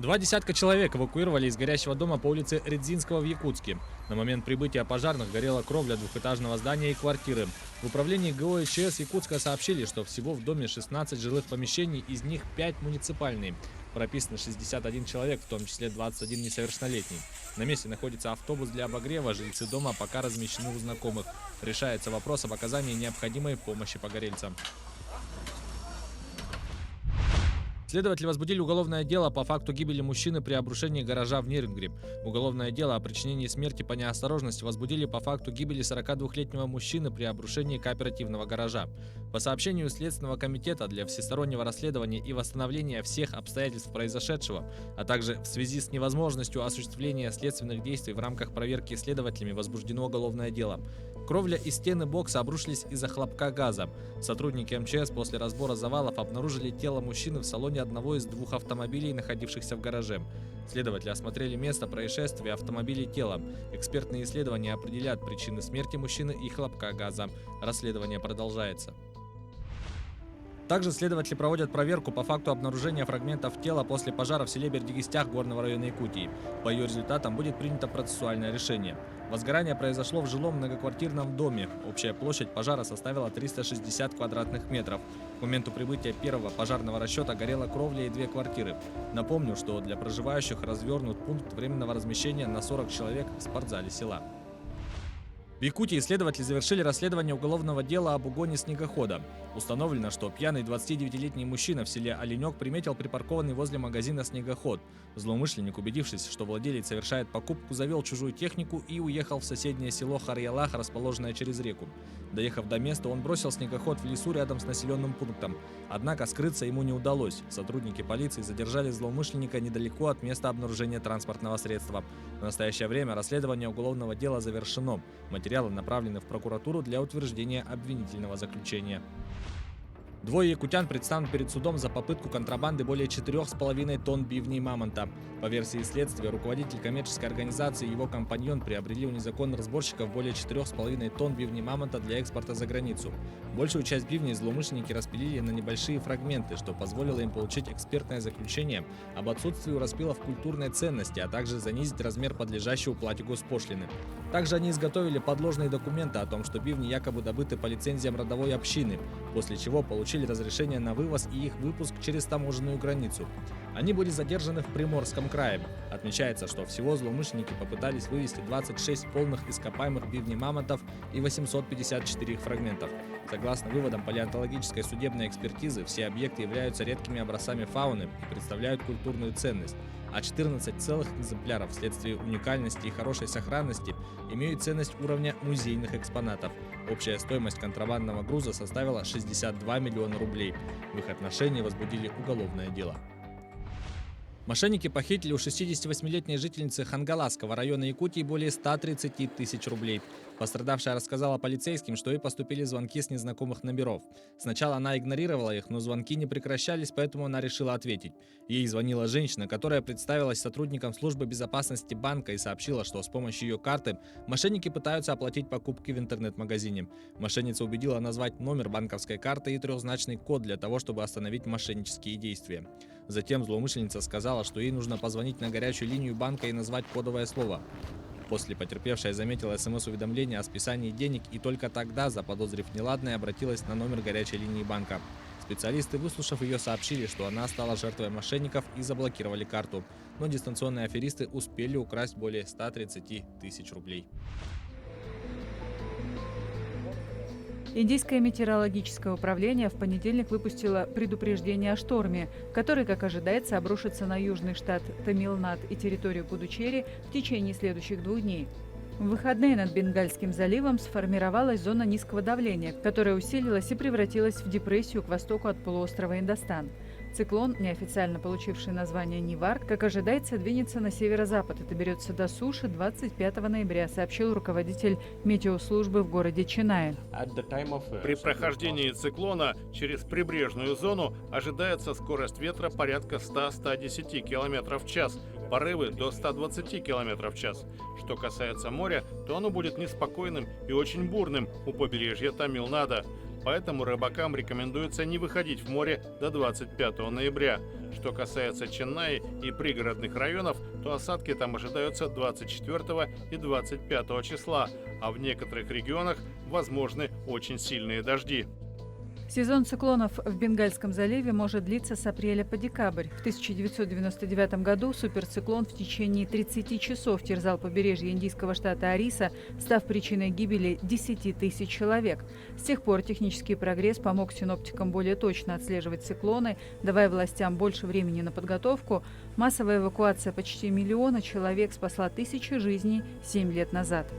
Два десятка человек эвакуировали из горящего дома по улице Редзинского в Якутске. На момент прибытия пожарных горела кровля двухэтажного здания и квартиры. В управлении ГО ИЧС Якутска сообщили, что всего в доме 16 жилых помещений, из них 5 муниципальные. Прописано 61 человек, в том числе 21 несовершеннолетний. На месте находится автобус для обогрева, жильцы дома пока размещены у знакомых. Решается вопрос об оказании необходимой помощи погорельцам. Следователи возбудили уголовное дело по факту гибели мужчины при обрушении гаража в Нерюнгри. Уголовное дело о причинении смерти по неосторожности возбудили по факту гибели 42-летнего мужчины при обрушении кооперативного гаража. По сообщению Следственного комитета для всестороннего расследования и восстановления всех обстоятельств произошедшего, а также в связи с невозможностью осуществления следственных действий в рамках проверки следователями возбуждено уголовное дело. Кровля и стены бокса обрушились из-за хлопка газа. Сотрудники МЧС после разбора завалов обнаружили тело мужчины в салоне одного из двух автомобилей, находившихся в гараже. Следователи осмотрели место происшествия, автомобиля и тела. Экспертные исследования определят причины смерти мужчины и хлопка газа. Расследование продолжается. Также следователи проводят проверку по факту обнаружения фрагментов тела после пожара в селе Бердигистях Горного района Якутии. По ее результатам будет принято процессуальное решение. Возгорание произошло в жилом многоквартирном доме. Общая площадь пожара составила 360 квадратных метров. К моменту прибытия первого пожарного расчета горела кровля и 2 квартиры. Напомню, что для проживающих развернут пункт временного размещения на 40 человек в спортзале села. В Якутии следователи завершили расследование уголовного дела об угоне снегохода. Установлено, что пьяный 29-летний мужчина в селе Оленек приметил припаркованный возле магазина снегоход. Злоумышленник, убедившись, что владелец совершает покупку, завел чужую технику и уехал в соседнее село Харьялах, расположенное через реку. Доехав до места, он бросил снегоход в лесу рядом с населенным пунктом. Однако скрыться ему не удалось. Сотрудники полиции задержали злоумышленника недалеко от места обнаружения транспортного средства. В настоящее время расследование уголовного дела завершено. Материалы направлены в прокуратуру для утверждения обвинительного заключения. Двое якутян предстанут перед судом за попытку контрабанды более 4,5 тонн бивней мамонта. По версии следствия, руководитель коммерческой организации и его компаньон приобрели у незаконных сборщиков более 4,5 тонн бивней мамонта для экспорта за границу. Большую часть бивней злоумышленники распилили на небольшие фрагменты, что позволило им получить экспертное заключение об отсутствии у распилов культурной ценности, а также занизить размер подлежащей уплате госпошлины. Также они изготовили подложные документы о том, что бивни якобы добыты по лицензиям родовой общины, после чего получили разрешение на вывоз и их выпуск через таможенную границу. Они были задержаны в Приморском крае. Отмечается, что всего злоумышленники попытались вывезти 26 полных ископаемых бивней мамонтов и 854 их фрагментов. Согласно выводам палеонтологической судебной экспертизы, все объекты являются редкими образцами фауны и представляют культурную ценность, а 14 целых экземпляров вследствие уникальности и хорошей сохранности имеют ценность уровня музейных экспонатов. Общая стоимость контрабандного груза составила 62 миллиона рублей. В их отношении возбудили уголовное дело. Мошенники похитили у 68-летней жительницы Хангаласского района Якутии более 130 тысяч рублей. Пострадавшая рассказала полицейским, что ей поступили звонки с незнакомых номеров. Сначала она игнорировала их, но звонки не прекращались, поэтому она решила ответить. Ей звонила женщина, которая представилась сотрудником службы безопасности банка и сообщила, что с помощью ее карты мошенники пытаются оплатить покупки в интернет-магазине. Мошенница убедила назвать номер банковской карты и трехзначный код для того, чтобы остановить мошеннические действия. Затем злоумышленница сказала, что ей нужно позвонить на горячую линию банка и назвать кодовое слово. После потерпевшая заметила СМС-уведомление о списании денег и только тогда, заподозрив неладное, обратилась на номер горячей линии банка. Специалисты, выслушав ее, сообщили, что она стала жертвой мошенников и заблокировали карту. Но дистанционные аферисты успели украсть более 130 тысяч рублей. Индийское метеорологическое управление в понедельник выпустило предупреждение о шторме, который, как ожидается, обрушится на южный штат Тамилнад и территорию Пудучерри в течение следующих 2 дней. В выходные над Бенгальским заливом сформировалась зона низкого давления, которая усилилась и превратилась в депрессию к востоку от полуострова Индостан. Циклон, неофициально получивший название Нивар, как ожидается, двинется на северо-запад и доберется до суши 25 ноября, сообщил руководитель метеослужбы в городе Ченнай. При прохождении циклона через прибрежную зону ожидается скорость ветра порядка 100-110 км в час, порывы до 120 км в час. Что касается моря, то оно будет неспокойным и очень бурным у побережья Тамилнада. Поэтому рыбакам рекомендуется не выходить в море до 25 ноября. Что касается Ченнаи и пригородных районов, то осадки там ожидаются 24 и 25 числа, а в некоторых регионах возможны очень сильные дожди. Сезон циклонов в Бенгальском заливе может длиться с апреля по декабрь. В 1999 году суперциклон в течение 30 часов терзал побережье индийского штата Ориса, став причиной гибели 10 тысяч человек. С тех пор технический прогресс помог синоптикам более точно отслеживать циклоны, давая властям больше времени на подготовку. Массовая эвакуация почти 1 миллиона человек спасла тысячи жизней 7 лет назад.